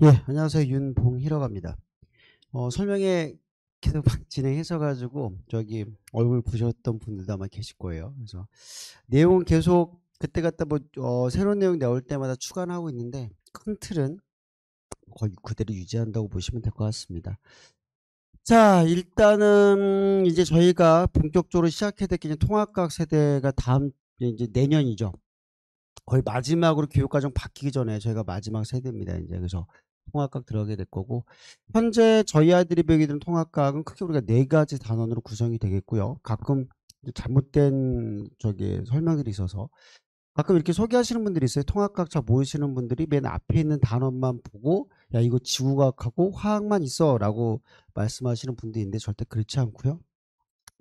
예, 안녕하세요. 윤봉희라고 합니다. 설명에 계속 막 진행하셔가지고 저기 얼굴 보셨던 분들도 아마 계실 거예요. 그래서 내용은 계속 그때 갖다 뭐 새로운 내용 나올 때마다 추가는 하고 있는데 큰 틀은 거의 그대로 유지한다고 보시면 될 것 같습니다. 자, 일단은 이제 저희가 본격적으로 시작해야 될 게 이제 통합과학 세대가 다음 이제 내년이죠. 거의 마지막으로 교육과정 바뀌기 전에 저희가 마지막 세대입니다. 이제 그래서 통합과학 들어가게 될 거고, 현재 저희 아이들이 배우게 되는 통합과학은 크게 우리가 네 가지 단원으로 구성이 되겠고요. 가끔 잘못된 저기 설명들이 있어서 가끔 이렇게 소개하시는 분들이 있어요. 통합과학 잘 모르시는 분들이 맨 앞에 있는 단원만 보고 야 이거 지구과학하고 화학만 있어 라고 말씀하시는 분들이 있는데 절대 그렇지 않고요.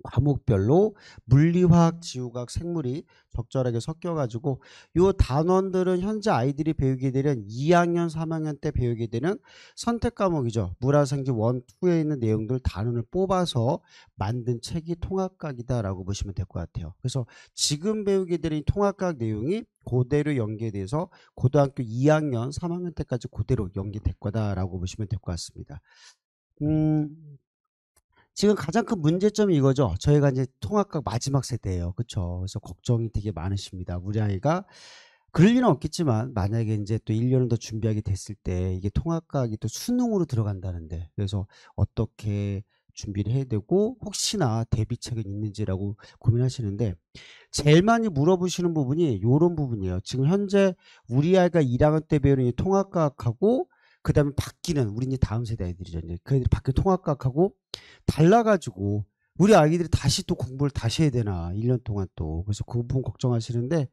과목별로 물리화학, 지구과학, 생물이 적절하게 섞여가지고 요 단원들은 현재 아이들이 배우게 되는 2학년, 3학년 때 배우게 되는 선택 과목이죠. 물화생지 1, 2에 있는 내용들 단원을 뽑아서 만든 책이 통합과학이다라고 보시면 될 것 같아요. 그래서 지금 배우게 되는 이 통합과학 내용이 그대로 연계돼서 고등학교 2학년, 3학년 때까지 그대로 연계될 거다라고 보시면 될 것 같습니다. 지금 가장 큰 문제점이 이거죠. 저희가 이제 통합과학 마지막 세대예요. 그쵸? 그래서 걱정이 되게 많으십니다. 우리 아이가 그럴 일은 없겠지만 만약에 이제 또 1년을 더 준비하게 됐을 때 이게 통합과학이 또 수능으로 들어간다는데 그래서 어떻게 준비를 해야 되고 혹시나 대비책은 있는지라고 고민하시는데 제일 많이 물어보시는 부분이 요런 부분이에요. 지금 현재 우리 아이가 1학년 때 배우는 이 통합과학하고 그다음에 바뀌는 우리 이제 다음 세대 아이들이죠. 이제 그 애들이 바뀌는 통합과학하고 달라가지고 우리 아이들이 다시 또 공부를 다시 해야 되나 1년 동안 또 그래서 그 부분 걱정하시는데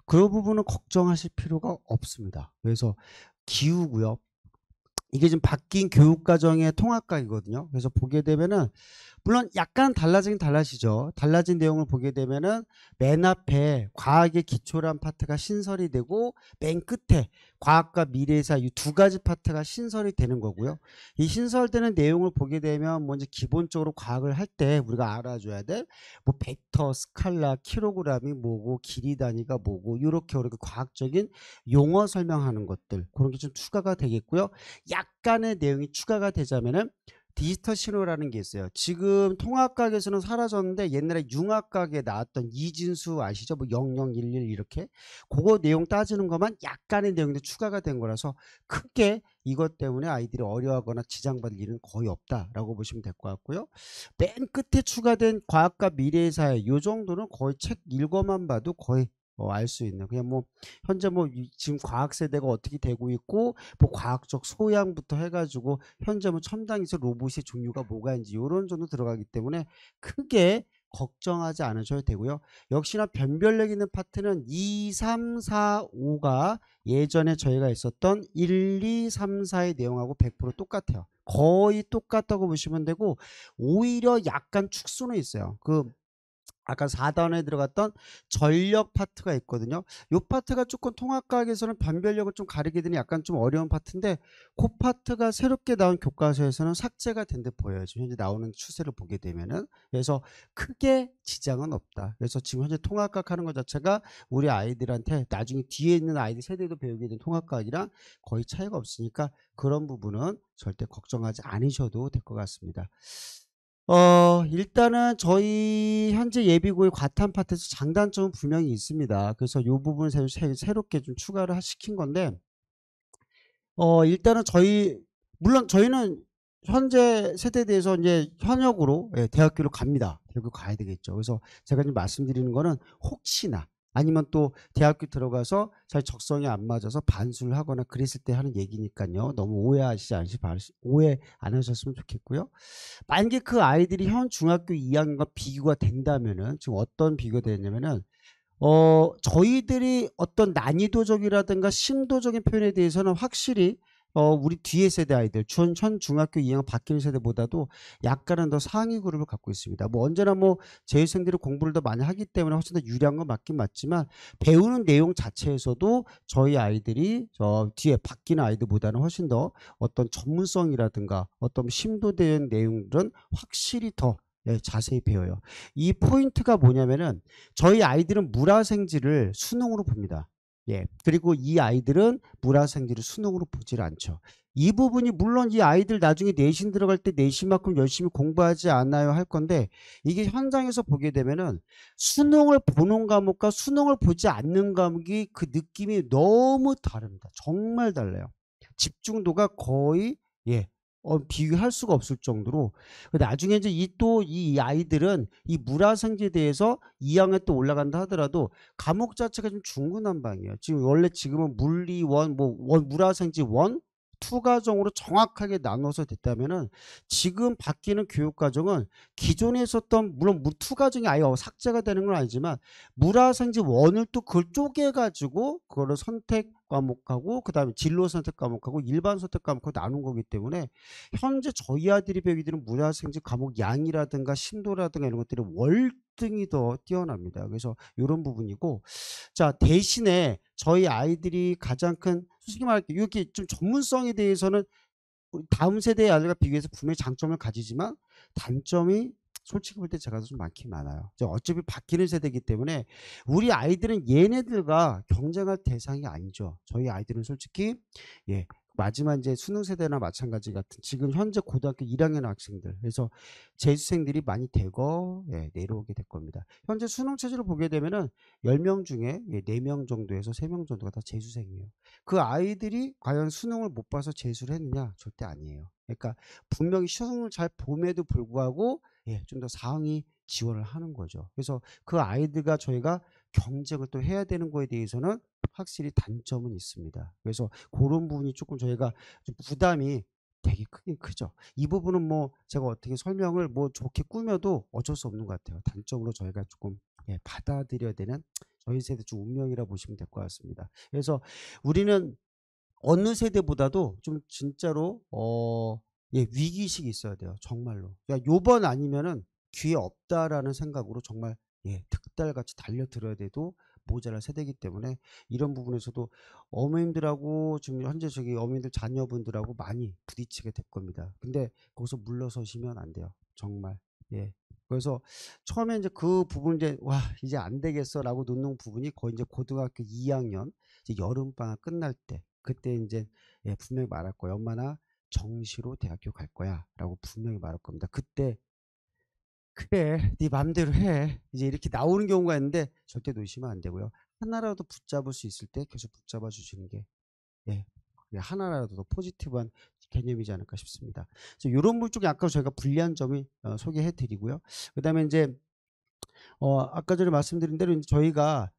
그 부분은 걱정하실 필요가 없습니다. 그래서 기우고요. 이게 지금 바뀐 교육과정의 통합과이거든요. 그래서 보게 되면은 물론 약간 달라지긴 달라지죠. 달라진 내용을 보게 되면은 맨 앞에 과학의 기초란 파트가 신설이 되고 맨 끝에 과학과 미래사 이 두 가지 파트가 신설이 되는 거고요. 이 신설되는 내용을 보게 되면 먼저 기본적으로 과학을 할 때 우리가 알아줘야 될 뭐 벡터, 스칼라, 킬로그램이 뭐고 길이 단위가 뭐고 이렇게 과학적인 용어 설명하는 것들 그런 게 좀 추가가 되겠고요. 약간의 내용이 추가가 되자면은 디지털 신호라는 게 있어요. 지금 통합과학에서는 사라졌는데 옛날에 융합과학에 나왔던 이진수 아시죠? 뭐 0011 이렇게 그거 내용 따지는 것만 약간의 내용이 추가가 된 거라서 크게 이것 때문에 아이들이 어려워하거나 지장받을 일은 거의 없다라고 보시면 될 것 같고요. 맨 끝에 추가된 과학과 미래의 사회 이 정도는 거의 책 읽어만 봐도 거의 알 수 있는 그냥 뭐 현재 뭐 지금 과학 세대가 어떻게 되고 있고 뭐 과학적 소양부터 해가지고 현재 뭐 첨단 기술 로봇의 종류가 뭐가 있는지 이런 정도 들어가기 때문에 크게 걱정하지 않으셔도 되고요. 역시나 변별력 있는 파트는 2, 3, 4, 5가 예전에 저희가 있었던 1, 2, 3, 4의 내용하고 100% 똑같아요. 거의 똑같다고 보시면 되고 오히려 약간 축소는 있어요. 아까 4단원에 들어갔던 전력 파트가 있거든요. 이 파트가 조금 통합과학에서는 변별력을 좀 가리게 되는 약간 좀 어려운 파트인데 그 파트가 새롭게 나온 교과서에서는 삭제가 된 듯 보여요. 지금 현재 나오는 추세를 보게 되면은. 그래서 크게 지장은 없다. 그래서 지금 현재 통합과학 하는 것 자체가 우리 아이들한테 나중에 뒤에 있는 아이들 세대도 배우게 된 통합과학이랑 거의 차이가 없으니까 그런 부분은 절대 걱정하지 않으셔도 될 것 같습니다. 일단은 저희 현재 예비고의 과탐 파트에서 장단점은 분명히 있습니다. 그래서 이 부분을 새롭게 좀 추가를 시킨 건데, 일단은 물론 저희는 현재 세대에 대해서 이제 현역으로 예, 대학교로 갑니다. 대학교 가야 되겠죠. 그래서 제가 지금 말씀드리는 거는 혹시나 아니면 또 대학교 들어가서 잘 적성이 안 맞아서 반수를 하거나 그랬을 때 하는 얘기니까요. 너무 오해 안 하셨으면 좋겠고요. 만약에 그 아이들이 현 중학교 2학년과 비교가 된다면은 지금 어떤 비교가 되냐면은 저희들이 어떤 난이도적이라든가 심도적인 표현에 대해서는 확실히 우리 뒤에 세대 아이들, 현 중학교 2학년 바뀌는 세대보다도 약간은 더 상위 그룹을 갖고 있습니다. 뭐 언제나 뭐 재수생들이 공부를 더 많이 하기 때문에 훨씬 더 유리한 건 맞긴 맞지만 배우는 내용 자체에서도 저희 아이들이 저 뒤에 바뀌는 아이들보다는 훨씬 더 어떤 전문성이라든가 어떤 심도된 내용들은 확실히 더 네, 자세히 배워요. 이 포인트가 뭐냐면은 저희 아이들은 물화생지를 수능으로 봅니다. 예. 그리고 이 아이들은 물화생지를 수능으로 보질 않죠. 이 부분이 물론 이 아이들 나중에 내신 들어갈 때 내신만큼 열심히 공부하지 않아요 할 건데 이게 현장에서 보게 되면은 수능을 보는 과목과 수능을 보지 않는 과목이 그 느낌이 너무 다릅니다. 정말 달라요. 집중도가 거의 예. 비교할 수가 없을 정도로 나중에 이제 이 아이들은 이 물화생지에 대해서 2학년 때 올라간다 하더라도 과목 자체가 좀 중구난방이에요. 지금은 물리 물화생지 1, 2 과정으로 정확하게 나눠서 됐다면은 지금 바뀌는 교육 과정은 기존에 있었던 물론 2 과정이 아예 삭제가 되는 건 아니지만 물화생지 1을 또 그걸 쪼개 가지고 그거를 선택 과목하고 그다음에 진로 선택 과목하고 일반 선택 과목하고 나눈 거기 때문에 현재 저희 아들이 배우게 되는 물화생지 과목 양이라든가 심도라든가 이런 것들이 월등히 더 뛰어납니다. 그래서 요런 부분이고 자 대신에 저희 아이들이 가장 큰 솔직히 말할게요. 이렇게 좀 전문성에 대해서는 다음 세대의 아들과 비교해서 분명히 장점을 가지지만 단점이 솔직히 볼 때 제가 좀 많긴 많아요. 어차피 바뀌는 세대이기 때문에 우리 아이들은 얘네들과 경쟁할 대상이 아니죠. 저희 아이들은 솔직히 예 마지막 이제 수능 세대나 마찬가지 같은 지금 현재 고등학교 1학년 학생들 그래서 재수생들이 많이 대거 내려오게 될 겁니다. 현재 수능 체제를 보게 되면은 10명 중에 4명 정도에서 3명 정도가 다 재수생이에요. 그 아이들이 과연 수능을 못 봐서 재수를 했느냐? 절대 아니에요. 그러니까 분명히 수능을 잘 봄에도 불구하고 좀 더 상위 지원을 하는 거죠. 그래서 그 아이들과 저희가 경쟁을 또 해야 되는 거에 대해서는 확실히 단점은 있습니다. 그래서 그런 부분이 조금 저희가 좀 부담이 되게 크긴 크죠. 이 부분은 뭐 제가 어떻게 설명을 뭐 좋게 꾸며도 어쩔 수 없는 것 같아요. 단점으로 저희가 조금 받아들여야 되는 저희 세대 좀 운명이라 보시면 될 것 같습니다. 그래서 우리는 어느 세대보다도 좀 진짜로 위기의식이 있어야 돼요. 정말로. 요번 아니면은 기회 없다라는 생각으로 정말 득달같이 달려들어야 돼도 모자랄 세대이기 때문에 이런 부분에서도 어머님들하고 지금 현재 어머님들 자녀분들하고 많이 부딪히게 될 겁니다. 근데 거기서 물러서시면 안 돼요. 정말. 그래서 처음에 이제 그 부분 이제 안 되겠어라고 놓는 부분이 거의 이제 고등학교 2학년 이제 여름방학 끝날 때 그때 이제 분명히 말할 거예요. 엄마나 정시로 대학교 갈 거야 라고 분명히 말할 겁니다. 그때 그래 네 맘대로 해 이제 이렇게 나오는 경우가 있는데 절대 놓으시면 안 되고요. 하나라도 붙잡을 수 있을 때 계속 붙잡아 주시는 게 하나라도 더 포지티브한 개념이지 않을까 싶습니다. 그래서 이런 부 쪽에 아까 저희가 불리한 점이 소개해 드리고요. 그다음에 이제 아까 전에 말씀드린 대로 저희가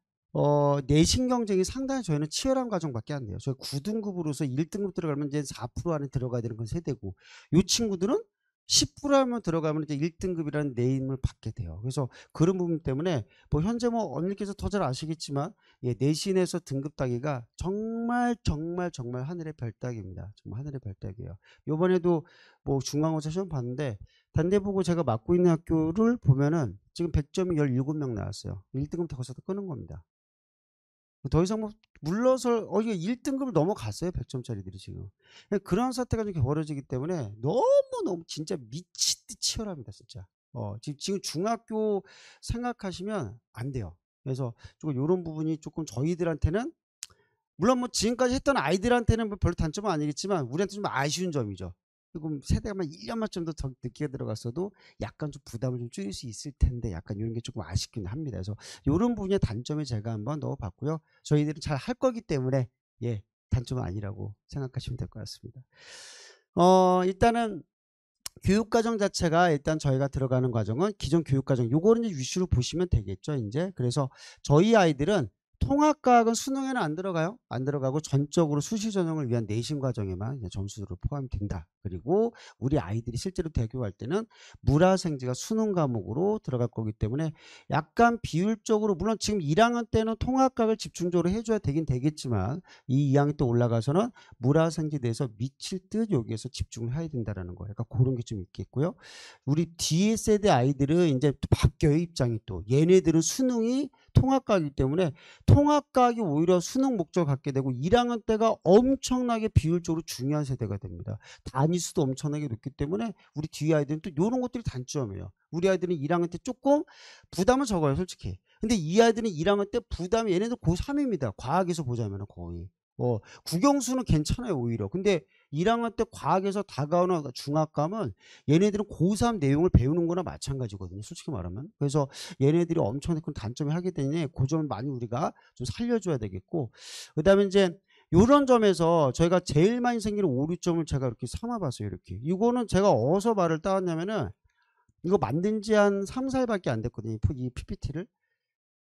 내신 경쟁이 상당히 저희는 치열한 과정밖에 안 돼요. 저희 9등급으로서 1등급 들어가면 이제 4% 안에 들어가야 되는 건 세대고 이 친구들은 10% 하면 들어가면 이제 1등급이라는 네임을 받게 돼요. 그래서 그런 부분 때문에 뭐 현재 뭐 언니께서 더 잘 아시겠지만 내신에서 등급 따기가 정말 정말 정말 하늘의 별 따기입니다. 정말 하늘의 별 따기예요. 이번에도 뭐 중간고사 시험 봤는데 단대보고 제가 맡고 있는 학교를 보면은 지금 100점이 17명 나왔어요. 1등급 더 거기서 끄는 겁니다. 더 이상 뭐 물러설 이게 1등급을 넘어갔어요. 100점짜리들이 지금. 그런 사태가 좀 벌어지기 때문에 너무너무 진짜 미치듯 치열합니다. 진짜. 지금 중학교 생각하시면 안 돼요. 그래서 조금 요런 부분이 조금 저희들한테는 물론 뭐 지금까지 했던 아이들한테는 뭐 별로 단점은 아니겠지만 우리한테 좀 아쉬운 점이죠. 조금 세대가만 1년만 좀 더 늦게 들어갔어도 약간 좀 부담을 좀 줄일 수 있을 텐데 약간 이런 게 조금 아쉽긴 합니다. 그래서 이런 부분의 단점에 제가 한번 넣어봤고요. 저희들은 잘 할 거기 때문에 단점은 아니라고 생각하시면 될 것 같습니다. 일단은 교육과정 자체가 일단 저희가 들어가는 과정은 기존 교육과정 요거는 이제 위주로 보시면 되겠죠. 이제 그래서 저희 아이들은 통합과학은 수능에는 안 들어가요. 안 들어가고 전적으로 수시 전형을 위한 내신 과정에만 점수로 포함된다. 그리고 우리 아이들이 실제로 대학교 갈 때는 물화생지가 수능 과목으로 들어갈 거기 때문에 약간 비율적으로 물론 지금 1학년 때는 통합과학을 집중적으로 해줘야 되긴 되겠지만 이 2학년 때 올라가서는 물화생지에 대해서 미칠 듯 여기에서 집중을 해야 된다는 거예요. 그러니까 그런 게 좀 있겠고요. 우리 뒤에 세대 아이들은 이제 또 바뀌어요. 입장이 또 얘네들은 수능이 통합과학이기 때문에 통합과학이 오히려 수능 목적을 갖게 되고 1학년 때가 엄청나게 비율적으로 중요한 세대가 됩니다. 단위수도 엄청나게 높기 때문에 우리 뒤에 아이들은 또 이런 것들이 단점이에요. 우리 아이들은 1학년 때 조금 부담은 적어요. 솔직히. 근데 이 아이들은 1학년 때 부담이 얘네들 고3입니다. 과학에서 보자면 거의. 국영수는 괜찮아요 오히려. 근데 1학년 때 과학에서 다가오는 중압감은 얘네들은 고3 내용을 배우는 거나 마찬가지거든요. 솔직히 말하면. 그래서 얘네들이 엄청나게 큰 단점이 하게 되니 그 점을 많이 우리가 좀 살려줘야 되겠고, 그 다음에 이제 요런 점에서 저희가 제일 많이 생기는 오류점을 제가 이렇게 삼아봤어요. 이렇게. 이거는 제가 어디서 말을 따왔냐면은 이거 만든 지 한 3, 4일밖에 안 됐거든요. 이 PPT를.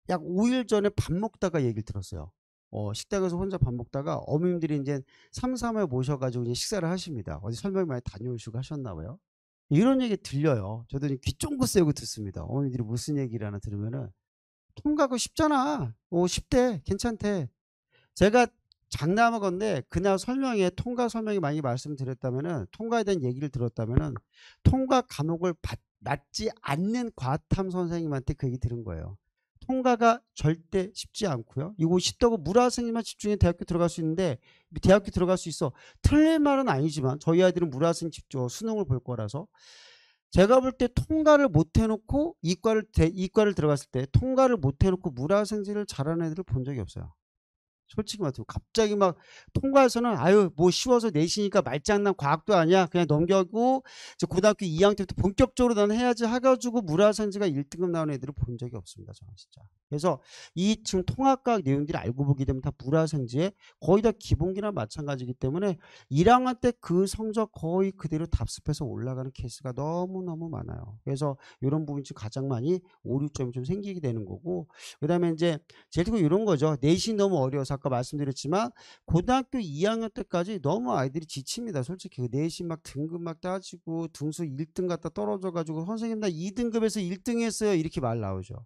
약 5일 전에 밥 먹다가 얘기를 들었어요. 식당에서 혼자 밥 먹다가 어머님들이 이제 3, 4일 모셔가지고 이제 식사를 하십니다. 어디 설명 많이 다녀오시고 하셨나 봐요. 이런 얘기 들려요. 저도 귀 쫑긋 세우고 듣습니다. 어머님들이 무슨 얘기를 하나 들으면은 통과하고 쉽잖아. 쉽대. 괜찮대. 제가 장담하건데 그날 설명에 통과 설명이 많이 말씀드렸다면은 통과에 대한 얘기를 들었다면은 통과 과목을 맞지 않는 과탐 선생님한테 그 얘기 들은 거예요. 통과가 절대 쉽지 않고요. 이거 쉽다고 물화생님만 집중해 대학교 들어갈 수 있는데 대학교 들어갈 수 있어. 틀린 말은 아니지만 저희 아이들은 물화생 집중 수능을 볼 거라서 제가 볼 때 통과를 못 해놓고 이과를 들어갔을 때 통과를 못 해놓고 물화생지를 잘하는 애들을 본 적이 없어요. 솔직히 말해서 갑자기 막 통과해서는 아유 뭐 쉬워서 내시니까 말장난 과학도 아니야 그냥 넘겨고 이제 고등학교 2학년 때부터 본격적으로 나는 해야지 해가지고 물화생지가 1등급 나오는 애들을 본 적이 없습니다. 저는 진짜. 그래서 이 지금 통합과학 내용들이 알고 보게 되면 다 물화생지에 거의 다 기본기나 마찬가지이기 때문에 1학년 때 그 성적 거의 그대로 답습해서 올라가는 케이스가 너무너무 많아요. 그래서 이런 부분이 가장 많이 오류점이 좀 생기게 되는 거고, 그 다음에 이제 제일 크고 이런 거죠. 내신 너무 어려워서 아까 말씀드렸지만 고등학교 2학년 때까지 너무 아이들이 지칩니다. 솔직히 그 내신 막 등급 막 따지고 등수 1등 갖다 떨어져 가지고 선생님 나 2등급에서 1등 했어요 이렇게 말 나오죠.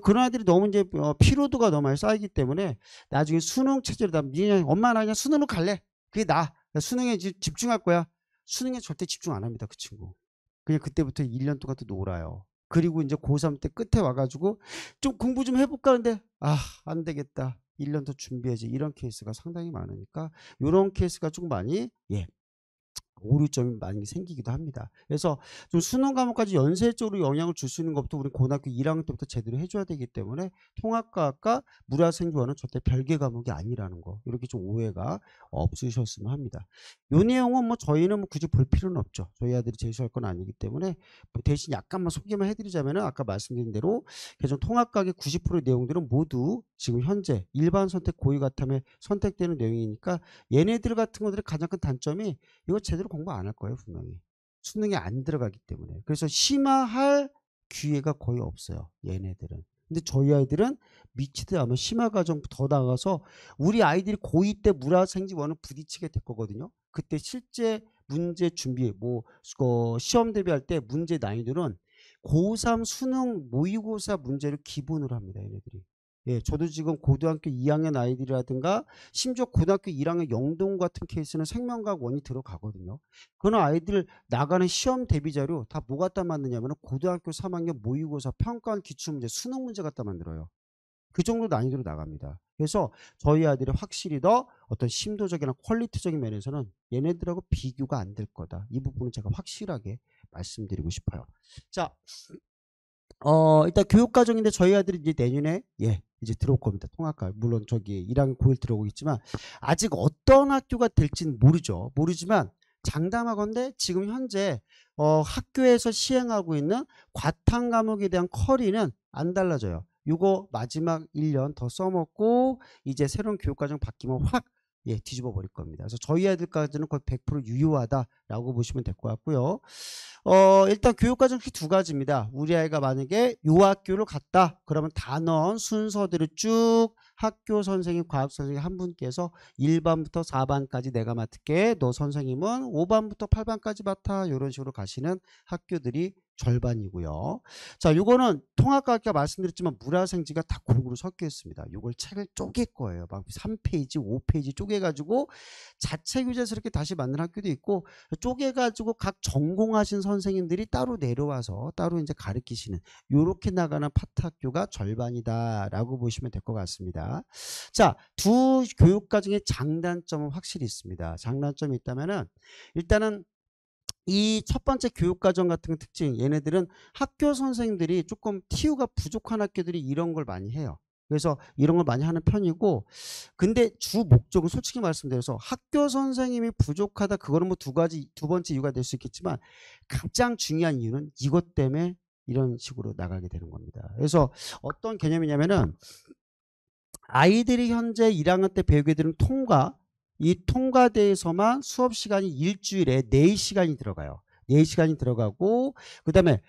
그런 아이들이 너무 이제 피로도가 너무 많이 쌓이기 때문에 나중에 수능 체제로 다 엄마 나 그냥 수능으로 갈래. 그게 나 수능에 집중할 거야. 수능에 절대 집중 안 합니다. 그 친구. 그냥 그때부터 1년 동안 또 놀아요. 그리고 이제 고3 때 끝에 와가지고 좀 공부 좀 해볼까 하는데 안 되겠다. 1년 더 준비해야지. 이런 케이스가 상당히 많으니까 이런 케이스가 좀 많이 오류점이 많이 생기기도 합니다. 그래서 좀 수능 과목까지 연쇄적으로 영향을 줄 수 있는 것부터 우리 고등학교 1학년 때부터 제대로 해줘야 되기 때문에 통합과학과 물화생지와는 절대 별개 과목이 아니라는 거 이렇게 좀 오해가 없으셨으면 합니다. 이 내용은 뭐 저희는 뭐 굳이 볼 필요는 없죠. 저희 아들이 제시할 건 아니기 때문에 뭐 대신 약간만 소개만 해드리자면은 아까 말씀드린 대로 개정 통합과학의 90%의 내용들은 모두 지금 현재 일반 선택 고의 과탐에 선택되는 내용이니까 얘네들 같은 것들의 가장 큰 단점이 이거 제대로 공부 안 할 거예요 분명히. 수능에 안 들어가기 때문에. 그래서 심화할 기회가 거의 없어요 얘네들은. 근데 저희 아이들은 미치듯 하면 심화 과정 더 나가서 우리 아이들이 고2 때 물화생지원을 부딪히게 될 거거든요. 그때 실제 문제 준비 시험 대비할 때 문제 난이도는 고3 수능 모의고사 문제를 기본으로 합니다 얘네들이. 예, 저도 지금 고등학교 2학년 아이들이라든가 심지어 고등학교 1학년 영동 같은 케이스는 생명과학 원이 들어가거든요. 그런 아이들 나가는 시험 대비 자료 다 뭐 갖다 만드냐면 고등학교 3학년 모의고사 평가원 기출문제 수능 문제 갖다 만들어요. 그 정도 난이도로 나갑니다. 그래서 저희 아이들이 확실히 더 어떤 심도적이나 퀄리티적인 면에서는 얘네들하고 비교가 안 될 거다. 이 부분은 제가 확실하게 말씀드리고 싶어요. 자, 일단 교육과정인데 저희 아들이 이제 내년에 이제 들어올 겁니다. 통합과 물론 저기 1학년 고1 들어오겠지만 아직 어떤 학교가 될지는 모르지만 장담하건대 지금 현재 학교에서 시행하고 있는 과탐 과목에 대한 커리는 안 달라져요. 이거 마지막 1년 더 써먹고 이제 새로운 교육과정 바뀌면 확 뒤집어 버릴 겁니다. 그래서 저희 아들까지는 거의 100% 유효하다라고 보시면 될 것 같고요. 일단 교육과정 두 가지입니다. 우리 아이가 만약에 요 학교를 갔다 그러면 단원 순서대로 쭉 학교 선생님 과학 선생님 한 분께서 1반부터 4반까지 내가 맡을게 너 선생님은 5반부터 8반까지 맡아 이런 식으로 가시는 학교들이 절반이고요. 자, 요거는 통합과 아까 말씀드렸지만 물화생지가 다 고루고루 섞여 있습니다. 요걸 책을 쪼갤 거예요. 막 3페이지, 5페이지 쪼개가지고 자체 교재스럽게 다시 만든 학교도 있고 쪼개가지고 각 전공하신 선생님들이 따로 내려와서 따로 이제 가르치시는 요렇게 나가는 파트 학교가 절반이다라고 보시면 될 것 같습니다. 자, 두 교육과정의 장단점은 확실히 있습니다. 장단점이 있다면은 일단은 이 첫 번째 교육과정 같은 특징 얘네들은 학교 선생님들이 조금 TU가 부족한 학교들이 이런 걸 많이 해요. 그래서 이런 걸 많이 하는 편이고, 근데 주 목적은 솔직히 말씀드려서 학교 선생님이 부족하다, 그거는 뭐 두 번째 이유가 될 수 있겠지만 가장 중요한 이유는 이것 때문에 이런 식으로 나가게 되는 겁니다. 그래서 어떤 개념이냐면은 아이들이 현재 1학년 때 배우게 되는 통과, 이 통과대에서만 수업 시간이 일주일에 4시간이 들어가요. 4시간이 들어가고, 그 다음에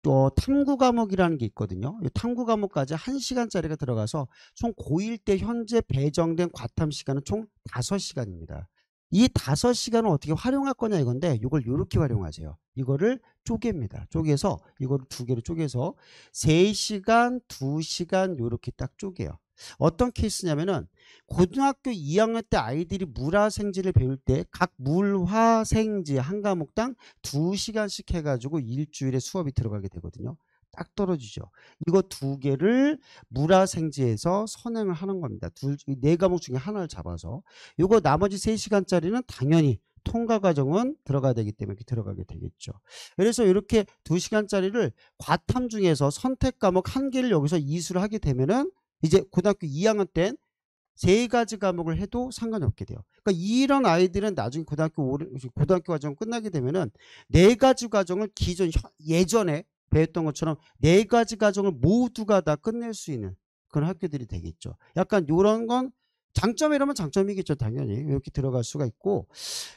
또 탐구 과목이라는 게 있거든요. 이 탐구 과목까지 1시간짜리가 들어가서 총 고1 때 현재 배정된 과탐 시간은 총 5시간입니다. 이 5시간을 어떻게 활용할 거냐 이건데, 이걸 이렇게 활용하세요. 이거를 쪼갭니다. 쪼개서 이거를 2개로 쪼개서 3시간, 2시간 이렇게 딱 쪼개요. 어떤 케이스냐면은 고등학교 2학년 때 아이들이 물화생지를 배울 때 각 물화생지 한 과목당 2시간씩 해가지고 일주일에 수업이 들어가게 되거든요. 딱 떨어지죠. 이거 2개를 물화생지에서 선행을 하는 겁니다. 4과목 중에 하나를 잡아서. 이거 나머지 3시간짜리는 당연히 통과 과정은 들어가야 되기 때문에 이렇게 들어가게 되겠죠. 그래서 이렇게 2시간짜리를 과탐 중에서 선택 과목 1개를 여기서 이수를 하게 되면은 이제 고등학교 2학년 땐 3가지 과목을 해도 상관이 없게 돼요. 그러니까 이런 아이들은 나중에 고등학교 과정 끝나게 되면은 4가지 과정을 예전에 배웠던 것처럼 4가지 과정을 모두가 다 끝낼 수 있는 그런 학교들이 되겠죠. 약간 이런 건 장점이라면 장점이겠죠. 당연히 이렇게 들어갈 수가 있고,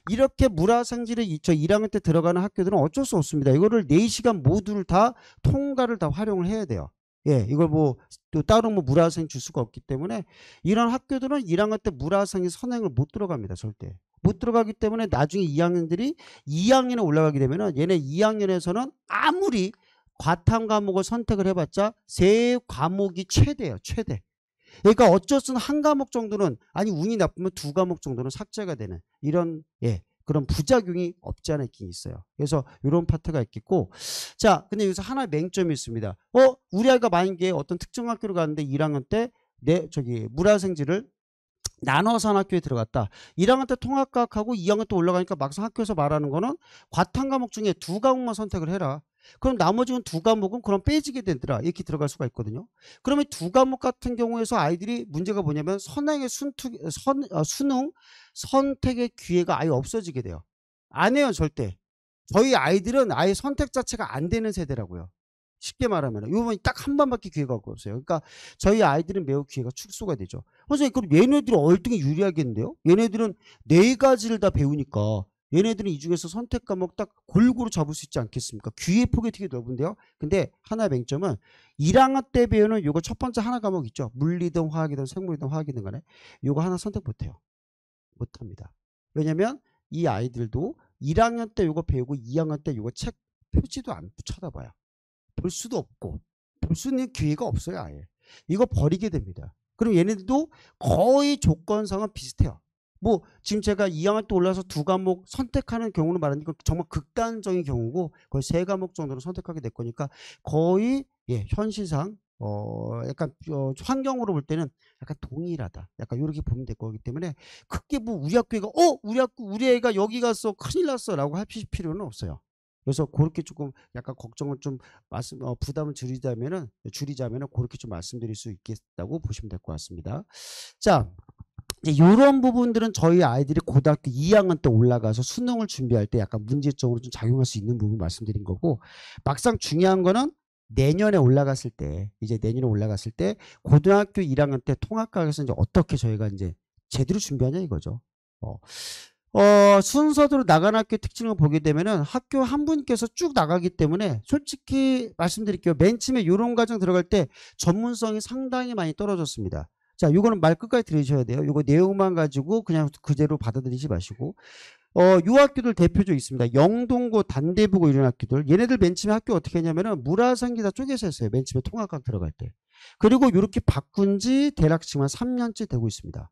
이렇게 물화생지를 저 1학년 때 들어가는 학교들은 어쩔 수 없습니다. 이거를 4시간 모두를 다 통과를 다 활용을 해야 돼요. 예, 이걸 뭐 또 따로 뭐 물화생 줄 수가 없기 때문에 이런 학교들은 1학년 때 물화생이 선행을 못 들어갑니다. 절대 못 들어가기 때문에 나중에 2학년들이 2학년에 올라가게 되면은 얘네 2학년에서는 아무리 과탐 과목을 선택을 해봤자 3과목이 최대예요. 최대. 그러니까 어쩔 수 없는 한 과목 정도는, 아니 운이 나쁘면 2과목 정도는 삭제가 되는 이런 그런 부작용이 없지 않아 있긴 있어요. 그래서 이런 파트가 있겠고, 자 근데 여기서 하나의 맹점이 있습니다. 우리 아이가 만약에 어떤 특정 학교를 갔는데 1학년 때 물화생지를 나눠서 한 학교에 들어갔다. 1학년 때 통합과학하고 2학년 때 올라가니까 막상 학교에서 말하는 거는 과탐 과목 중에 2과목만 선택을 해라. 그럼 나머지 2과목은 그럼 빼지게 되더라. 이렇게 들어갈 수가 있거든요. 그러면 2과목 같은 경우에서 아이들이 문제가 뭐냐면 수능 선택의 기회가 아예 없어지게 돼요. 안 해요, 절대. 저희 아이들은 아예 선택 자체가 안 되는 세대라고요. 쉽게 말하면 이번 딱 한 번밖에 기회가 없어요. 그러니까 저희 아이들은 매우 기회가 축소가 되죠. 선생님 그럼 얘네들이 얼등히 유리하겠는데요? 얘네들은 4가지를 다 배우니까 얘네들은 이 중에서 선택 과목 딱 골고루 잡을 수 있지 않겠습니까? 기회 폭이 되게 넓은데요. 근데 하나의 맹점은 1학년 때 배우는 요거 첫 번째 하나 과목 있죠. 물리든 화학이든 생물이든 화학이든 간에 요거 하나 선택 못해요. 못합니다. 왜냐면 이 아이들도 1학년 때 요거 배우고 2학년 때 요거 책 표지도 안 쳐다봐요. 볼 수도 없고 볼 수 있는 기회가 없어요. 아예 이거 버리게 됩니다. 그럼 얘네들도 거의 조건상은 비슷해요. 뭐 지금 제가 2학년 때 올라서 2과목 선택하는 경우는 말하니까 정말 극단적인 경우고 거의 3과목 정도로 선택하게 될 거니까 거의 현실상 약간 환경으로 볼 때는 약간 동일하다. 약간 이렇게 보면 될 거기 때문에 크게 뭐 우리 학교가 우리 애가 여기 갔어 큰일 났어라고 할 필요는 없어요. 그래서 그렇게 조금 약간 걱정을 좀 부담을 줄이자면은 그렇게 좀 말씀드릴 수 있겠다고 보시면 될 것 같습니다. 자, 이제 이런 부분들은 저희 아이들이 고등학교 2학년 때 올라가서 수능을 준비할 때 약간 문제점으로 좀 작용할 수 있는 부분 말씀드린 거고, 막상 중요한 거는 내년에 올라갔을 때 고등학교 1학년 때 통합과학에서 이제 어떻게 저희가 이제 제대로 준비하냐 이거죠. 순서대로 나가는 학교 특징을 보게 되면은 학교 한 분께서 쭉 나가기 때문에 솔직히 말씀드릴게요. 맨 처음에 이런 과정 들어갈 때 전문성이 상당히 많이 떨어졌습니다. 자, 요거는 말 끝까지 들으셔야 돼요. 요거 내용만 가지고 그냥 그대로 받아들이지 마시고. 요 학교들 대표적 있습니다. 영동고, 단대부고 이런 학교들. 얘네들 맨 처음에 학교 어떻게 했냐면은 물화생기 다 쪼개서 했어요. 맨 처음에 통합과학 들어갈 때. 그리고 이렇게 바꾼 지 대략 지금 한 3년째 되고 있습니다.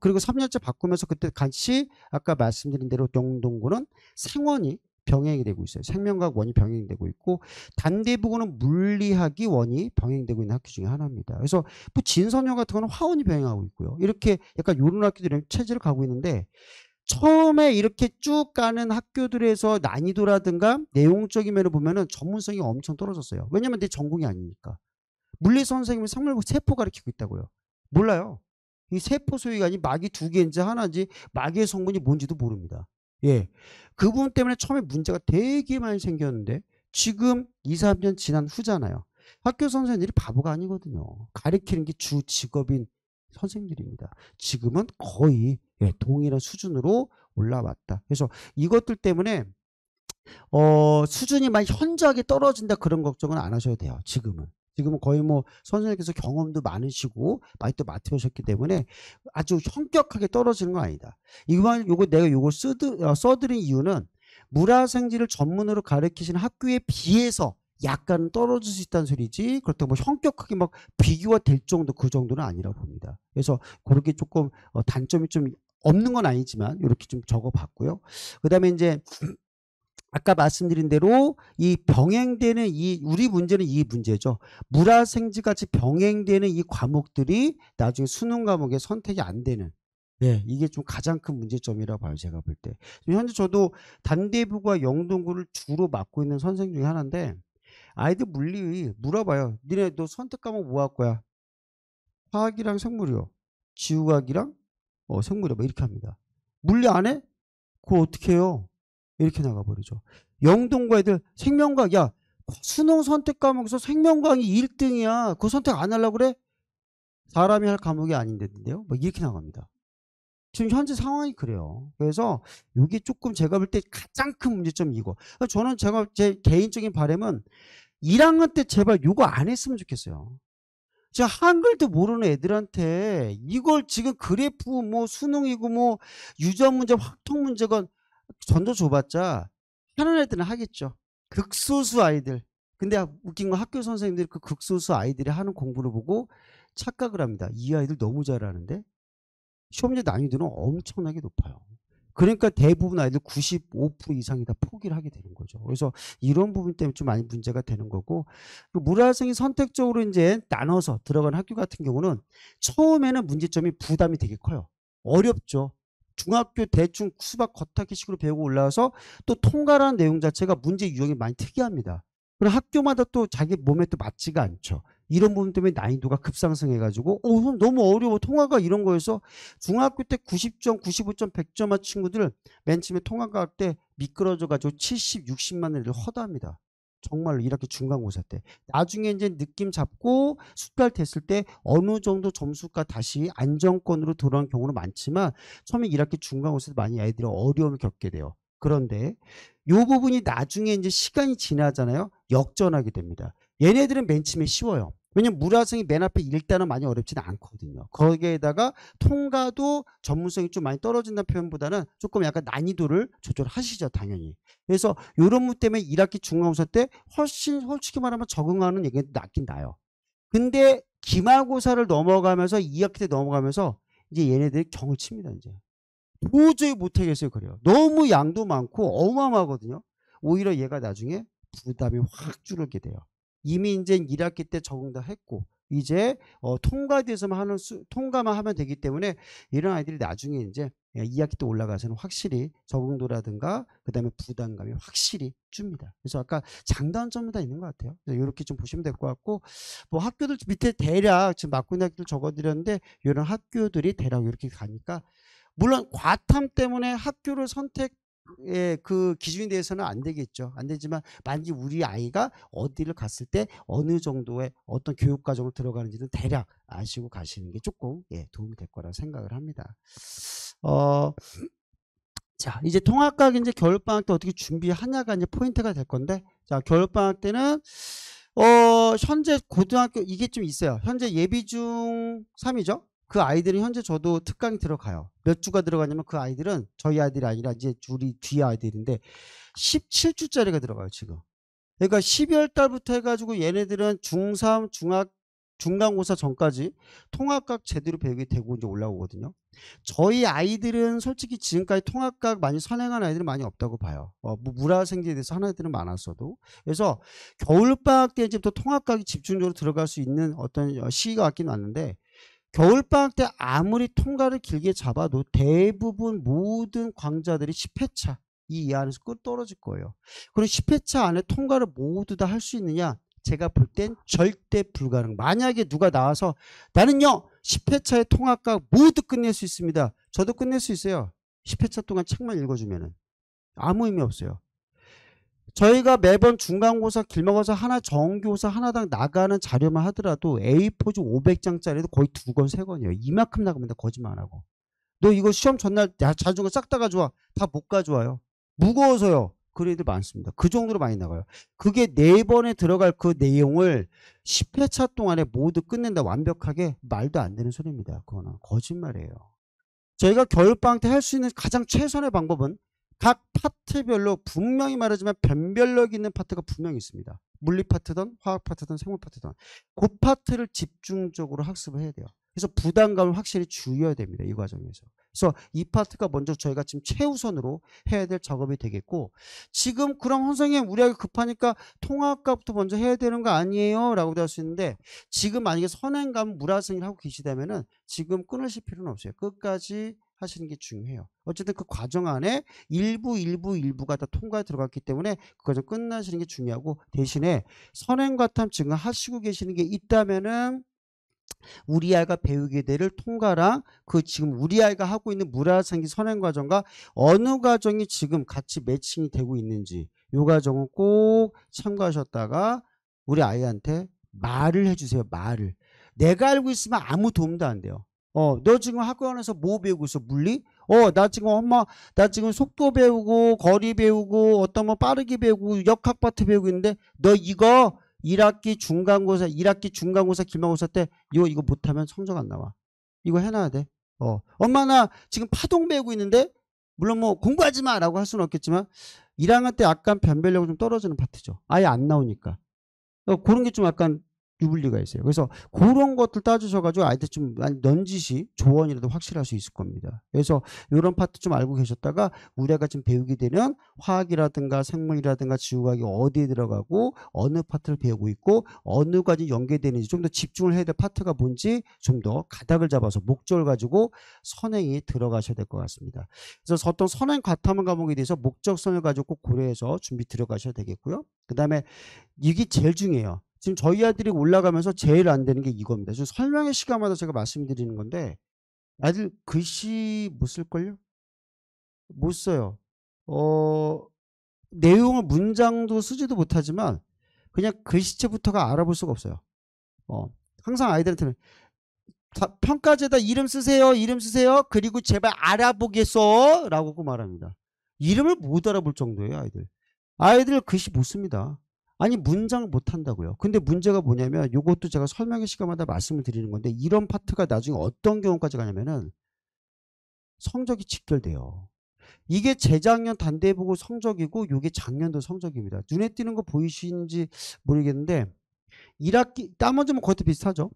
그리고 3년째 바꾸면서 그때 같이 아까 말씀드린 대로 영동고는 생원이 병행이 되고 있어요. 생명과학 원이 병행이 되고 있고, 단대부고는 물리학이 원이 병행되고 있는 학교 중에 하나입니다. 그래서 뭐 진선여 같은 거는 화원이 병행하고 있고요. 이렇게 약간 이런 학교들이 체제를 가고 있는데, 처음에 이렇게 쭉 가는 학교들에서 난이도라든가 내용적인 면을 보면은 전문성이 엄청 떨어졌어요. 왜냐면 내 전공이 아니니까. 물리 선생님은 생물 세포 가르치고 있다고요. 몰라요. 이 세포 소유관이 막이 2개인지 하나인지 막의 성분이 뭔지도 모릅니다. 예. 그 부분 때문에 처음에 문제가 되게 많이 생겼는데 지금 2, 3년 지난 후잖아요. 학교 선생님들이 바보가 아니거든요. 가르치는 게 주 직업인 선생님들입니다. 지금은 거의 동일한 수준으로 올라왔다. 그래서 이것들 때문에 수준이 많이 현저하게 떨어진다 그런 걱정은 안 하셔도 돼요. 지금은. 지금은 거의 뭐 선생님께서 경험도 많으시고 많이 또 맡으셨기 때문에 아주 현격하게 떨어지는 건 아니다. 요거 내가 요걸 써드린 이유는 물화생지를 전문으로 가르치시는 학교에 비해서 약간 떨어질 수 있다는 소리지 그렇다고 뭐 현격하게 막 비교가 될 정도 그 정도는 아니라고 봅니다. 그래서 그렇게 조금 단점이 좀 없는 건 아니지만 이렇게 좀 적어봤고요. 그 다음에 이제 아까 말씀드린 대로 이 병행되는 우리 문제는 이 문제죠. 물화생지같이 병행되는 이 과목들이 나중에 수능 과목에 선택이 안 되는 이게 좀 가장 큰 문제점이라고 봐요. 제가 볼 때. 현재 저도 단대부가 영동구를 주로 맡고 있는 선생 중에 하나인데 아이들 물리 물어봐요. 니네 너 선택 과목 뭐 할 거야? 화학이랑 생물이요. 지구과학이랑 생물이요. 뭐 이렇게 합니다. 물리 안 해? 그걸 어떻게 해요? 이렇게 나가버리죠. 영동과 애들 생명과학 야 수능 선택 과목에서 생명과학이 1등이야. 그거 선택 안 하려고 그래? 사람이 할 과목이 아닌데요. 뭐 이렇게 나갑니다. 지금 현재 상황이 그래요. 그래서 이게 조금 제가 볼 때 가장 큰 문제점이 이거. 저는 제 개인적인 바람은 1학년 때 제발 이거 안 했으면 좋겠어요. 진짜 한글도 모르는 애들한테 이걸 지금 그래프 뭐 수능이고 뭐 유전 문제 확통 문제건 던져줘봤자 하는 애들은 하겠죠. 극소수 아이들. 근데 웃긴 건 학교 선생님들이 그 극소수 아이들이 하는 공부를 보고 착각을 합니다. 이 아이들 너무 잘하는데 시험 문제 난이도는 엄청나게 높아요. 그러니까 대부분 아이들 95% 이상이 다 포기를 하게 되는 거죠. 그래서 이런 부분 때문에 좀 많이 문제가 되는 거고 물화생이 선택적으로 이제 나눠서 들어간 학교 같은 경우는 처음에는 문제점이 부담이 되게 커요. 어렵죠. 중학교 대충 수박 겉핥기식으로 배우고 올라와서 또 통과라는 내용 자체가 문제 유형이 많이 특이합니다. 그럼 학교마다 또 자기 몸에 또 맞지가 않죠. 이런 부분 때문에 난이도가 급상승해가지고 너무 어려워 통과가 이런 거여서 중학교 때 90점, 95점, 100점 한 친구들 맨 처음에 통과할 때 미끄러져가지고 70, 60만 원을 허다합니다. 정말로 1학기 중간고사 때. 나중에 이제 느낌 잡고 숙달 됐을 때 어느 정도 점수가 다시 안정권으로 돌아온 경우는 많지만 처음에 1학기 중간고사 때 많이 아이들이 어려움을 겪게 돼요. 그런데 이 부분이 나중에 이제 시간이 지나잖아요. 역전하게 됩니다. 얘네들은 맨 처음에 쉬워요. 왜냐면 물화생이 맨 앞에 일단은 많이 어렵지는 않거든요. 거기에다가 통과도 전문성이 좀 많이 떨어진다는 표현보다는 조금 약간 난이도를 조절하시죠, 당연히. 그래서 이런 부분 때문에 1학기 중간고사 때 훨씬 솔직히 말하면 적응하는 얘기가 낫긴 나요. 근데 기말고사를 넘어가면서 2학기 때 넘어가면서 이제 얘네들이 경을 칩니다, 이제. 도저히 못하겠어요, 그래요. 너무 양도 많고 어마어마하거든요. 오히려 얘가 나중에 부담이 확 줄게 돼요. 이미 이제 1학기 때 적응 다 했고 이제 통과돼서만 통과만 하면 되기 때문에 이런 아이들이 나중에 이제 2학기 때 올라가서는 확실히 적응도라든가 그다음에 부담감이 확실히 줍니다. 그래서 아까 장단점이 다 있는 것 같아요. 이렇게 좀 보시면 될 것 같고 뭐 학교들 밑에 대략 지금 맡고 있는 학교를 적어드렸는데 이런 학교들이 대략 이렇게 가니까 물론 과탐 때문에 학교를 그 기준에 대해서는 안 되겠죠. 안 되지만 만약에 우리 아이가 어디를 갔을 때 어느 정도의 어떤 교육 과정을 들어가는지는 대략 아시고 가시는 게 조금 도움이 될 거라고 생각을 합니다. 자, 이제 통합과학 이제 겨울방학 때 어떻게 준비하냐가 이제 포인트가 될 건데, 자, 겨울방학 때는 현재 고등학교 이게 좀 있어요. 현재 예비 중 3이죠. 그 아이들은 현재 저도 특강이 들어가요. 몇 주가 들어가냐면 그 아이들은 저희 아이들이 아니라 이제 우리 뒤에 아이들인데 17주짜리가 들어가요, 지금. 그러니까 12월 달부터 해가지고 얘네들은 중3, 중간고사 전까지 통합과학 제대로 배우게 되고 이제 올라오거든요. 저희 아이들은 솔직히 지금까지 통합과학 많이 선행한 아이들은 많이 없다고 봐요. 뭐 물화생지에 대해서 하는 애들은 많았어도. 그래서 겨울방학 때 이제부터 통합과학이 집중적으로 들어갈 수 있는 어떤 시기가 왔긴 왔는데 겨울방학 때 아무리 통과를 길게 잡아도 대부분 모든 강좌들이 10회차 이 안에서 끝 떨어질 거예요. 그럼 10회차 안에 통과를 모두 다 할 수 있느냐? 제가 볼 땐 절대 불가능. 만약에 누가 나와서 나는요 10회차의 통합각 모두 끝낼 수 있습니다. 저도 끝낼 수 있어요. 10회차 동안 책만 읽어주면은 아무 의미 없어요. 저희가 매번 중간고사, 기말고사 하나, 정기고사 하나당 나가는 자료만 하더라도 A4지 500장짜리도 거의 2권, 3권이에요. 이만큼 나갑니다. 거짓말 안 하고. 너 이거 시험 전날 자중을 싹 다 가져와. 다 못 가져와요. 무거워서요. 그런 애들 많습니다. 그 정도로 많이 나가요. 그게 4번에 들어갈 그 내용을 10회차 동안에 모두 끝낸다. 완벽하게 말도 안 되는 소리입니다. 그거는 거짓말이에요. 저희가 겨울방학 때 할 수 있는 가장 최선의 방법은 각 파트별로 분명히 말하지만 변별력 있는 파트가 분명히 있습니다. 물리 파트든 화학 파트든 생물 파트든 그 파트를 집중적으로 학습을 해야 돼요. 그래서 부담감을 확실히 줄여야 됩니다. 이 과정에서. 그래서 이 파트가 먼저 저희가 지금 최우선으로 해야 될 작업이 되겠고, 지금 그럼 선생님 우리가 급하니까 통합과부터 먼저 해야 되는 거 아니에요? 라고 할 수 있는데, 지금 만약에 선행감 물화생을 하고 계시다면은 지금 끊으실 필요는 없어요. 끝까지 하시는 게 중요해요. 어쨌든 그 과정 안에 일부가 다 통과에 들어갔기 때문에 그 과정 끝나시는 게 중요하고, 대신에 선행과탐 지금 하시고 계시는 게 있다면은 우리 아이가 배우게 될 통과랑 그 지금 우리 아이가 하고 있는 물화생기 선행 과정과 어느 과정이 지금 같이 매칭이 되고 있는지 이 과정은 꼭 참고하셨다가 우리 아이한테 말을 해주세요. 말을. 내가 알고 있으면 아무 도움도 안 돼요. 너 지금 학원에서 뭐 배우고 있어? 물리? 나 지금 엄마, 나 지금 속도 배우고 거리 배우고 어떤 뭐 빠르게 배우고 역학 파트 배우고 있는데 너 이거 1학기 중간고사, 1학기 중간고사, 기말고사 때 이거 못하면 성적 안 나와. 이거 해놔야 돼. 엄마 나 지금 파동 배우고 있는데 물론 뭐 공부하지 마라고 할 수는 없겠지만 1학년 때 약간 변별력이 좀 떨어지는 파트죠. 아예 안 나오니까. 그런 게 좀 약간 유불리가 있어요. 그래서 그런 것들 따주셔가지고 아이들 좀 넌지시 조언이라도 확실할 수 있을 겁니다. 그래서 이런 파트 좀 알고 계셨다가 우리가 지금 배우게 되는 화학이라든가 생물이라든가 지구과학이 어디에 들어가고 어느 파트를 배우고 있고 어느 과정이 연계되는지 좀 더 집중을 해야 될 파트가 뭔지 좀 더 가닥을 잡아서 목적을 가지고 선행이 들어가셔야 될 것 같습니다. 그래서 어떤 선행 과탐 과목에 대해서 목적성을 가지고 꼭 고려해서 준비 들어가셔야 되겠고요. 그 다음에 이게 제일 중요해요. 지금 저희 아들이 올라가면서 제일 안 되는 게 이겁니다. 지금 설명의 시간마다 제가 말씀드리는 건데 아들 글씨 못 쓸걸요? 못 써요. 내용을 문장도 쓰지도 못하지만 그냥 글씨체부터가 알아볼 수가 없어요. 항상 아이들한테는 평가제다 이름 쓰세요. 이름 쓰세요. 그리고 제발 알아보겠어 라고 말합니다. 이름을 못 알아볼 정도예요. 아이들 글씨 못 씁니다. 아니 문장을 못한다고요. 근데 문제가 뭐냐면 이것도 제가 설명의 시간마다 말씀을 드리는 건데 이런 파트가 나중에 어떤 경우까지 가냐면은 성적이 직결돼요. 이게 재작년 단대보고 성적이고 이게 작년도 성적입니다. 눈에 띄는 거 보이시는지 모르겠는데 1학기 나머지는 거의 비슷하죠.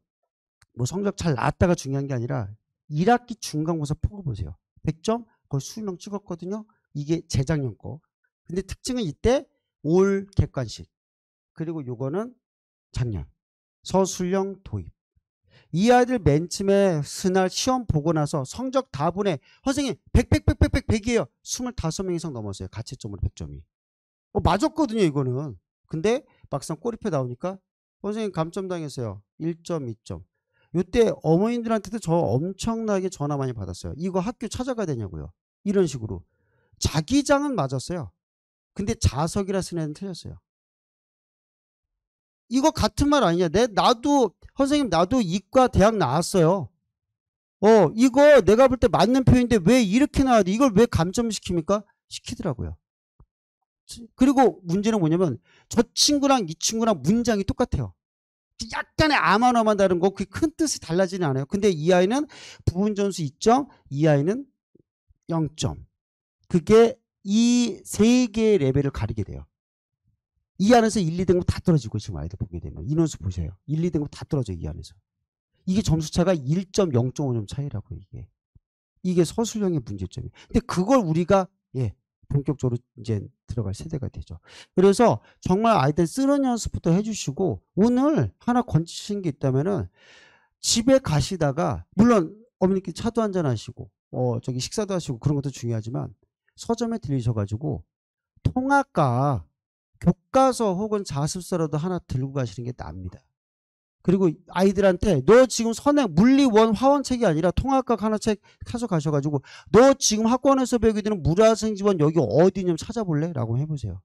뭐 성적 잘 나왔다가 중요한 게 아니라 1학기 중간고사 포고 보세요. 100점 거의 수명 찍었거든요. 이게 재작년 거. 근데 특징은 이때 올 객관식. 그리고 요거는 작년 서술형 도입. 이 아이들 맨 처음에 스날 시험 보고 나서 성적 다 보내. 선생님 100이에요. 25명 이상 넘었어요. 가채점으로 100점이. 맞았거든요 이거는. 근데 막상 꼬리표 나오니까 선생님 감점 당했어요. 1점 2점. 요때 어머님들한테도 저 엄청나게 전화 많이 받았어요. 이거 학교 찾아가야 되냐고요. 이런 식으로. 자기장은 맞았어요. 근데 자석이라 쓴 애는 틀렸어요. 이거 같은 말 아니냐? 나도 선생님 나도 이과 대학 나왔어요. 이거 내가 볼 때 맞는 표현인데 왜 이렇게 나와야 돼? 이걸 왜 감점시킵니까? 시키더라고요. 그리고 문제는 뭐냐면 저 친구랑 이 친구랑 문장이 똑같아요. 약간의 아마너만 다른 거, 그 큰 뜻이 달라지는 않아요. 근데 이 아이는 부분 점수 2점, 이 아이는 0점. 그게 이 세 개의 레벨을 가리게 돼요. 이 안에서 1, 2등급 다 떨어지고 지금 아이들 보게 되면 인원수 보세요. 1, 2등급 다 떨어져요. 이 안에서. 이게 점수차가 1점, 0.5점 차이라고 이게 서술형의 문제점이에요. 근데 그걸 우리가 본격적으로 이제 들어갈 세대가 되죠. 그래서 정말 아이들 쓰는 연습부터 해주시고 오늘 하나 건지신 게 있다면은 집에 가시다가 물론 어머니께 차도 한잔 하시고 저기 식사도 하시고 그런 것도 중요하지만 서점에 들리셔가지고 통합과 교과서 혹은 자습서라도 하나 들고 가시는 게 납니다. 그리고 아이들한테 너 지금 선행 물리 원 화원책이 아니라 통합각 하나 책 가져가셔가지고 너 지금 학원에서 배우게 되는 물화생지원 여기 어디냐면 찾아볼래? 라고 해보세요.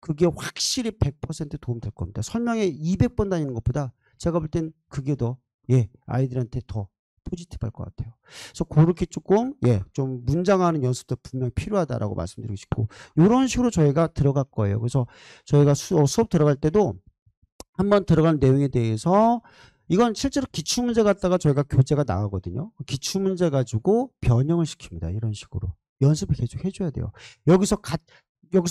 그게 확실히 100% 도움될 겁니다. 설명회 200번 다니는 것보다 제가 볼 땐 그게 더 아이들한테 더 포지티브할 것 같아요. 그래서 그렇게 조금 좀 문장하는 연습도 분명히 필요하다라고 말씀드리고 싶고 이런 식으로 저희가 들어갈 거예요. 그래서 저희가 수업 들어갈 때도 한번 들어간 내용에 대해서 이건 실제로 기출문제 갖다가 저희가 교재가 나가거든요. 기출문제 가지고 변형을 시킵니다. 이런 식으로 연습을 계속 해줘야 돼요. 여기서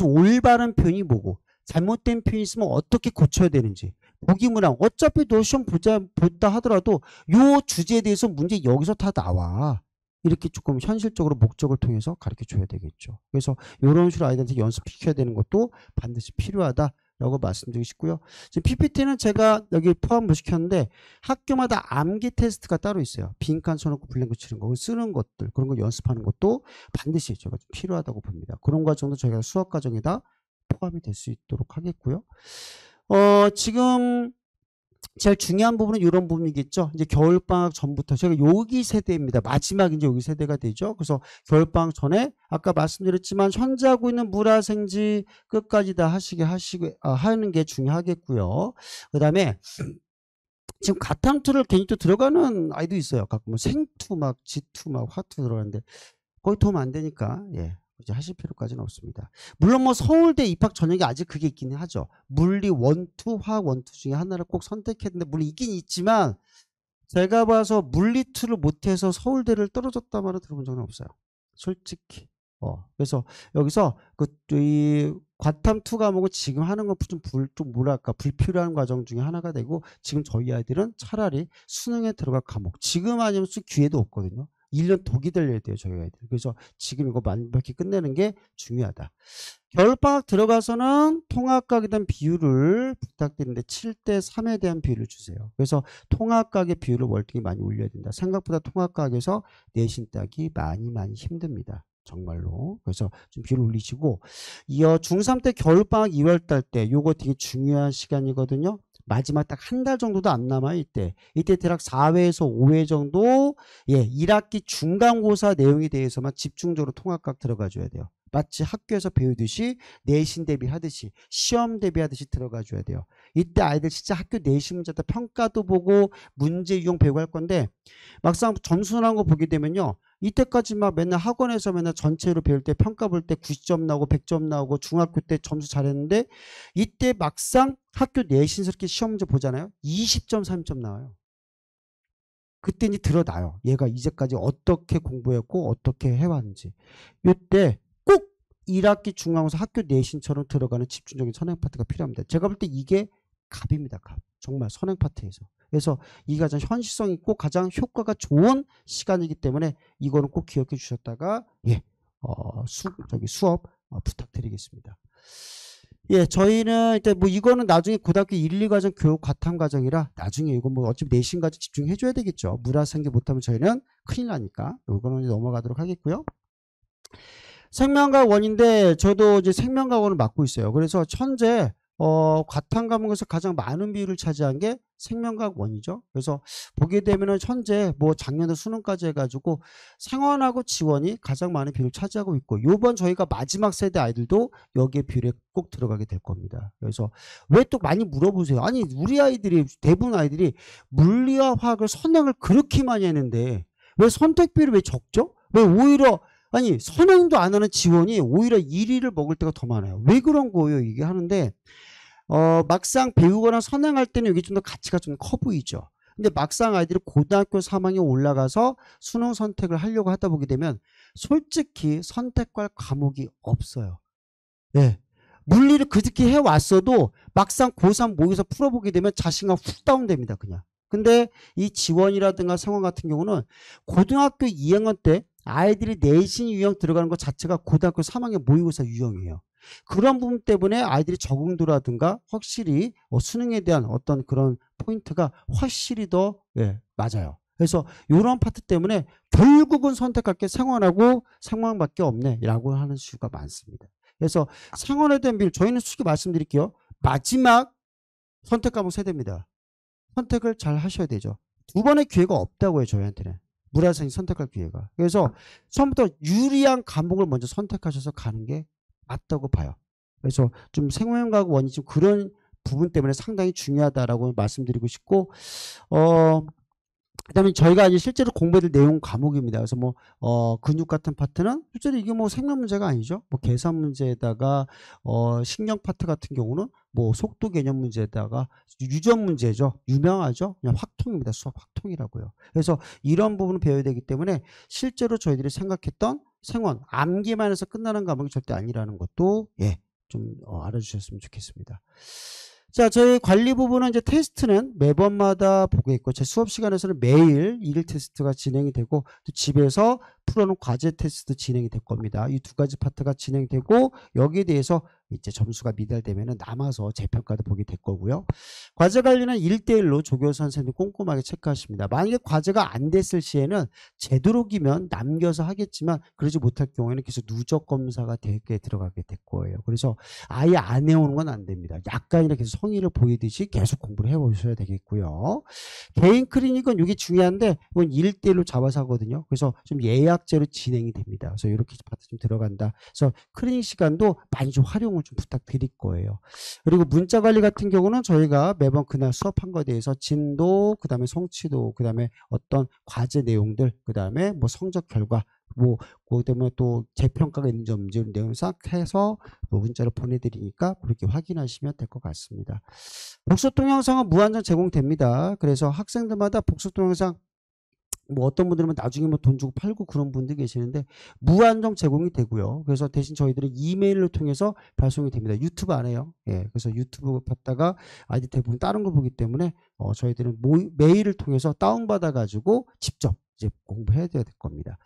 올바른 표현이 뭐고 잘못된 표현이 있으면 어떻게 고쳐야 되는지 보기문항 어차피 너 시험 보다 하더라도 요 주제에 대해서 문제 여기서 다 나와. 이렇게 조금 현실적으로 목적을 통해서 가르쳐 줘야 되겠죠. 그래서 이런 식으로 아이들한테 연습시켜야 되는 것도 반드시 필요하다라고 말씀드리고 싶고요. 지금 PPT는 제가 여기 포함을 시켰는데 학교마다 암기 테스트가 따로 있어요. 빈칸 써놓고 블랭크 치는 거 쓰는 것들 그런 거 연습하는 것도 반드시 제가 좀 필요하다고 봅니다. 그런 과정도 저희가 수학 과정에다 포함이 될 수 있도록 하겠고요. 지금 제일 중요한 부분은 이런 부분이겠죠. 이제 겨울방학 전부터 저희가 여기 세대입니다. 마지막 이제 여기 세대가 되죠. 그래서 겨울방학 전에 아까 말씀드렸지만 현재 하고 있는 물화생지 끝까지 다 하는 게 중요하겠고요. 그다음에 지금 가탐투를 괜히 또 들어가는 아이도 있어요. 가끔 생투 막 지투 막 화투 들어가는데 거기 도움 안 되니까 이제 하실 필요까지는 없습니다. 물론 뭐 서울대 입학 전형이 아직 그게 있기는 하죠. 물리 원투, 화학 원투 중에 하나를 꼭 선택했는데 물론 있긴 있지만 제가 봐서 물리 2를 못해서 서울대를 떨어졌다 말을 들어본 적은 없어요. 솔직히. 그래서 여기서 이 과탐 2 과목은 지금 하는 건 좀 뭐랄까 불필요한 과정 중에 하나가 되고 지금 저희 아이들은 차라리 수능에 들어갈 과목 지금 아니면 기회도 없거든요. 1년 더 기다려야 돼요, 저희 아이들. 그래서 지금 이거 완벽히 끝내는 게 중요하다. 겨울방학 들어가서는 통합각에 대한 비율을 부탁드리는데 7대 3에 대한 비율을 주세요. 그래서 통합각의 비율을 월등히 많이 올려야 된다. 생각보다 통합각에서 내신 따기 많이 힘듭니다. 정말로. 그래서 좀 비율을 올리시고 이어 중3 때 겨울방학 2월달 때 요거 되게 중요한 시간이거든요. 마지막 딱 한 달 정도도 안 남아요. 이때 대략 4회에서 5회 정도 1학기 중간고사 내용에 대해서만 집중적으로 통합각 들어가 줘야 돼요. 마치 학교에서 배우듯이 내신 대비하듯이 시험 대비하듯이 들어가 줘야 돼요. 이때 아이들 진짜 학교 내신 문제 때 평가도 보고 문제 유형 배우고 할 건데 막상 점수 나온 거 보게 되면요. 이때까지 막 맨날 학원에서 맨날 전체로 배울 때 평가 볼 때 90점 나오고 100점 나오고 중학교 때 점수 잘했는데 이때 막상 학교 내신스럽게 시험 문제 보잖아요. 20점 30점 나와요. 그때 이제 드러나요. 얘가 이제까지 어떻게 공부했고 어떻게 해왔는지. 이때 꼭 1학기 중간고사 학교 내신처럼 들어가는 집중적인 선행 파트가 필요합니다. 제가 볼 때 이게 갑입니다. 갑. 정말 선행 파트에서. 그래서 이게 가장 현실성 있고 가장 효과가 좋은 시간이기 때문에 이거는 꼭 기억해 주셨다가 수업 부탁드리겠습니다. 저희는 일단 뭐 이거는 나중에 고등학교 1, 2과정 교육 과탐 과정이라 나중에 이거 뭐 어차피 내신 과정 집중해 줘야 되겠죠. 물화생계 못하면 저희는 큰일 나니까 이거는 넘어가도록 하겠고요. 생명과학 원인데 저도 이제 생명과학 원을 맡고 있어요. 그래서 현재 과탐 과목에서 가장 많은 비율을 차지한 게 생명과학 원이죠. 그래서 보게 되면은 현재 뭐 작년에 수능까지 해가지고 생원하고 지원이 가장 많은 비율을 차지하고 있고 이번 저희가 마지막 세대 아이들도 여기에 비율에 꼭 들어가게 될 겁니다. 그래서 왜 또 많이 물어보세요. 아니 우리 아이들이 대부분 아이들이 물리와 화학을 선행을 그렇게 많이 했는데 왜 선택 비율이 왜 적죠? 왜 오히려 아니 선행도 안 하는 지원이 오히려 1위를 먹을 때가 더 많아요. 왜 그런 거예요? 이게 하는데 막상 배우거나 선행할 때는 이게 좀 더 가치가 좀 커 보이죠. 근데 막상 아이들이 고등학교 3학년 올라가서 수능 선택을 하려고 하다 보게 되면 솔직히 선택할 과목이 없어요. 물리를 그렇게 해왔어도 막상 고3 모의고사 풀어보게 되면 자신감 훅 다운됩니다. 그냥. 근데 이 지원이라든가 상황 같은 경우는 고등학교 2학년 때 아이들이 내신 유형 들어가는 것 자체가 고등학교 3학년 모의고사 유형이에요. 그런 부분 때문에 아이들이 적응도라든가 확실히 수능에 대한 어떤 그런 포인트가 확실히 더 맞아요. 그래서 이런 파트 때문에 결국은 선택할 게 생원하고 생명밖에 없네 라고 하는 수가 많습니다. 그래서 생원에 대한 비율 저희는 솔직히 말씀드릴게요. 마지막 선택 과목 세대입니다. 선택을 잘 하셔야 되죠. 두 번의 기회가 없다고요. 저희한테는. 물화생이 선택할 기회가. 그래서 처음부터 유리한 과목을 먼저 선택하셔서 가는 게 맞다고 봐요. 그래서 좀 생명과학 원이 좀 그런 부분 때문에 상당히 중요하다라고 말씀드리고 싶고 그다음에 저희가 이제 실제로 공부해야 될 내용 과목입니다. 그래서 뭐 근육 같은 파트는 실제로 이게 뭐 생명 문제가 아니죠. 뭐 계산 문제에다가 신경 파트 같은 경우는 뭐 속도 개념 문제에다가 유전 문제죠. 유명하죠. 그냥 확통입니다. 수학 확통이라고요. 그래서 이런 부분을 배워야 되기 때문에 실제로 저희들이 생각했던 생원 암기만 해서 끝나는 과목이 절대 아니라는 것도 좀 알아주셨으면 좋겠습니다. 자, 저희 관리 부분은 이제 테스트는 매번마다 보고 있고, 제 수업 시간에서는 매일 일일 테스트가 진행이 되고, 또 집에서 풀어놓은 과제 테스트 진행이 될 겁니다. 이 두 가지 파트가 진행되고, 여기에 대해서 이제 점수가 미달되면 남아서 재평가도 보게 될 거고요. 과제 관리는 1대1로 조교 선생님이 꼼꼼하게 체크하십니다. 만약에 과제가 안 됐을 시에는 되도록이면 남겨서 하겠지만 그러지 못할 경우에는 계속 누적 검사가 되게 들어가게 될 거예요. 그래서 아예 안 해오는 건 안 됩니다. 약간이라 계속 성의를 보이듯이 계속 공부를 해보셔야 되겠고요. 개인 클리닉은 이게 중요한데 이건 1대1로 잡아서 하거든요. 그래서 좀 예약제로 진행이 됩니다. 그래서 이렇게 파트 좀 들어간다. 그래서 클리닉 시간도 많이 좀 활용을 좀 부탁드릴 거예요. 그리고 문자 관리 같은 경우는 저희가 매번 그날 수업한 거에 대해서 진도, 그 다음에 성취도, 그 다음에 어떤 과제 내용들, 그 다음에 뭐 성적 결과, 뭐 그 때문에 또 재평가가 있는 점들 내용을 싹 해서 문자로 보내드리니까 그렇게 확인하시면 될 것 같습니다. 복수 동영상은 무한정 제공됩니다. 그래서 학생들마다 복수 동영상 뭐 어떤 분들은 나중에 뭐 돈 주고 팔고 그런 분들 계시는데 무한정 제공이 되고요. 그래서 대신 저희들은 이메일을 통해서 발송이 됩니다. 유튜브 안 해요. 그래서 유튜브 봤다가 아이디 대부분 다른 거 보기 때문에 저희들은 메일을 통해서 다운받아 가지고 직접 이제 공부해야 될 겁니다.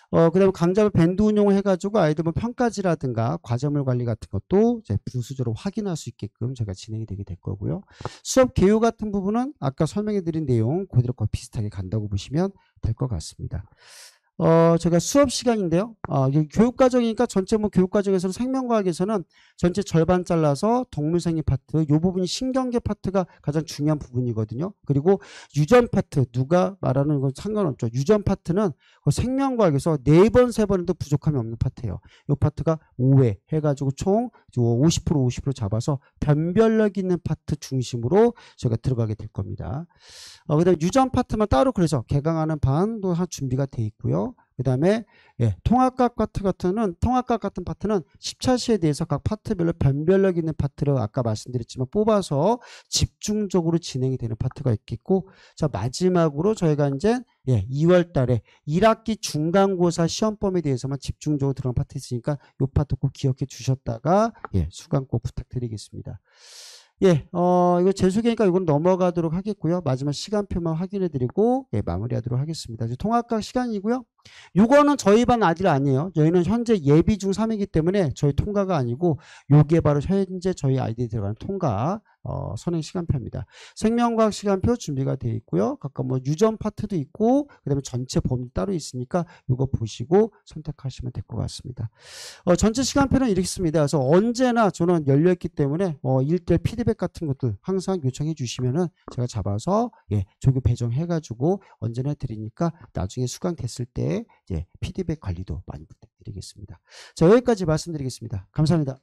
그다음에 강좌별 밴드 운용을 해가지고 아이들 뭐 평가지라든가 과제물 관리 같은 것도 이제 부수적으로 확인할 수 있게끔 제가 진행이 되게 될 거고요. 수업 개요 같은 부분은 아까 설명해드린 내용 그대로 비슷하게 간다고 보시면 될 것 같습니다. 제가 수업 시간인데요. 교육과정이니까 전체 뭐 교육과정에서는 생명과학에서는 전체 절반 잘라서 동물생리 파트, 이 부분이 신경계 파트가 가장 중요한 부분이거든요. 그리고 유전 파트, 누가 말하는 건 상관없죠. 유전 파트는 생명과학에서 4번, 3번에도 부족함이 없는 파트예요. 이 파트가 5회 해가지고 총 50% 잡아서 변별력 있는 파트 중심으로 제가 들어가게 될 겁니다. 그 다음에 유전 파트만 따로 그래서 개강하는 반도 준비가 돼 있고요. 그 다음에 통합각 같은 파트는 10차 시에 대해서 각 파트별로 변별력 있는 파트를 아까 말씀드렸지만 뽑아서 집중적으로 진행이 되는 파트가 있겠고, 자 마지막으로 저희가 이제 2월 달에 1학기 중간고사 시험범에 대해서만 집중적으로 들어간 파트 있으니까 이 파트 꼭 기억해 주셨다가 수강 꼭 부탁드리겠습니다. 이거 제 소개니까 이건 넘어가도록 하겠고요. 마지막 시간표만 확인해 드리고 마무리하도록 하겠습니다. 이제 통합각 시간이고요. 요거는 저희 반 아직 아니에요. 저희는 현재 예비 중 3이기 때문에 저희 통과가 아니고 요게 바로 현재 저희 아이들이 들어가는 통과 선행 시간표입니다. 생명과학 시간표 준비가 되어 있고요. 각각 뭐 유전 파트도 있고 그다음에 전체 범위 따로 있으니까 요거 보시고 선택하시면 될 것 같습니다. 전체 시간표는 이렇게 있습니다. 그래서 언제나 저는 열려있기 때문에 1대1 피드백 같은 것들 항상 요청해 주시면은 제가 잡아서 조교 배정해가지고 언제나 드리니까 나중에 수강됐을 때 이제 피드백 관리도 많이 부탁드리겠습니다. 자, 여기까지 말씀드리겠습니다. 감사합니다.